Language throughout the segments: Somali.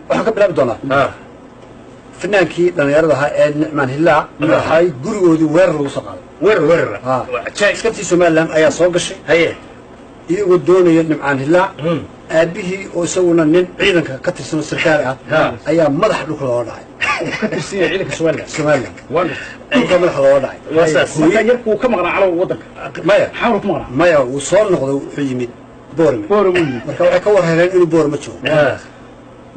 waxaan ka bilaabi doonaa finaankii dhalinyarada ahaa ee nicmaan hillaa waxay gurigoodii weerar lagu soo qaaday weerar askartii somalilan ayaa soo gashay iyagoo doonaya nimcaan hillaa aabihii oo isaguna nin ciidanka ka tirsan sarkaal ah ayaa madaxa dhulka looga dhacay ka tirsan ciidanka somalilan dhulka madaxa looga dhacay yarkuu ka maqnaa calow wadanka maya wuu soo noqday wuxuu yimid boorame marka waxay ka war heleen inuu boorame joogo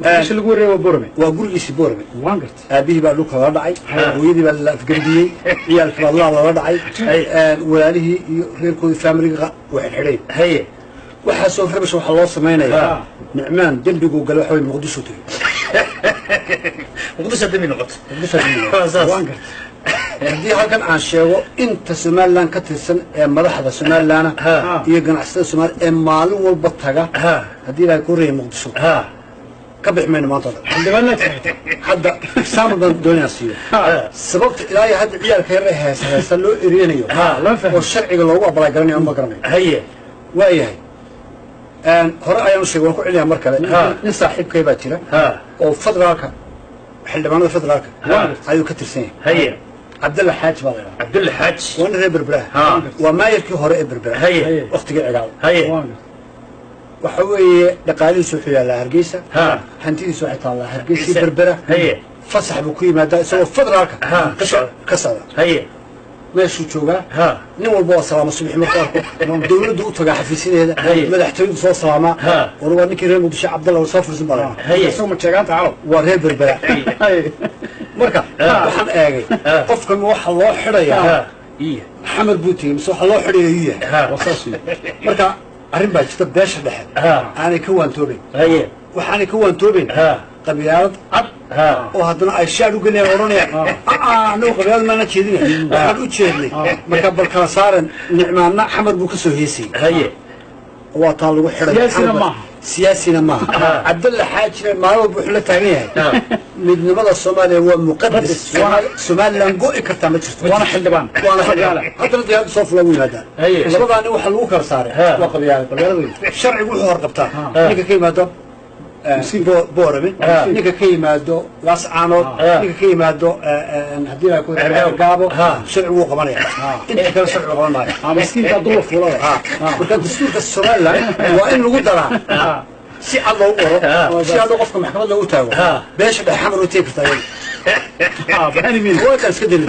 meesha lagu wareego boorame waa gurigiisii boorame waan gartay aabihii baa dhulka looga dhacay hooyadii baa la afgembiyey ciyaalkii baa laa looga dhacay walaalihii iyo reerkoodii faamiliga way xidheen waxaa soo rabash waxaa loo samaynayaa nicmaan dembiguu gale waxa way muqdisho tegey muqdisho dembi noqoto waan gartay haddii halkan aan sheego inta somalilan ka tirsan ee madaxda somalilana iyo ganacsatada somaliya ee maalin walba taga haddii ilaahay ku reeyay muqdisho ka bixi mayno maanta hadda exaample baan doonaya siiyo sababta ilaahay hadda ciyaalka yar ee heesa loo ereynayo oo sharciga loogu abaalgaranayo ma garanayo waayahay hore ayaan sheegay waan ku celinayaa mar kale nin saaxiibkay baa jira oo federaalka xildhibaanada federaalka ayuu ka tirsan yahay cabdalla xaaj baa la yidhaha cabdalla xaaj waa nin reer berberaha waa maayarkii hore ee berbera waqtigii cigaal waxa weeye dhaqaalihiisu wuxuu yaallaa hargeysa hantidiisu waxay taallaa hargeysii berbera fasax buu ku yimaadaa isagoo federaalka ka socda meeshuu joogaa nin walba waa salaama subax markuu arko dawladdu u tagaa xafiisyadeeda madaxtooyadu soo salaamaa war waa ninkii reer muqdisho cabdalla soo fursan baa isagoo majeegaanta calow waa reer berbera marka waxaan eegay qofkan waxa loo xidhayaa xamar buu tegey mise waxa loo xidhaya yu yahay marka arrin baa jirta beesha dhexe aanay ka waantoobayn waxaanay ka waantoobayn qabyaalad cad oo haddana ay shaar u gelayaan odhanayaan anagu qabyaalad maana jeedina waxaan u jeednay marka bal kala saaren nicmaanna xamar buu ka soo heesayey waa taa lagu xidhay siyaasina maaha cabdalla xaajina maalin walba wuxuu la taagan yahay midnimada soomaaliya waa muqadas somalilan go'i kartaa ma jirto waana xildhibaan haddana diyaarada soo fula u yimaadaan labadaa nin waxa lagu kala saaray waa qabyaalad sharcigu wuxuu horqabtaa ninka ka yimaado boorame ninka ka yimaado laascaanood ninka ka yimaado haddii la gaabo sharcigu wuu qabanaya inta kale sharcigu qaban maayo miskiinka dulla fuulada marka dastuurka somalilan waa in lagu daraa si cad loogu qoro si cad qofka maxkamad loogu taago beesha dhexe xamar u tegi kartaa iska deli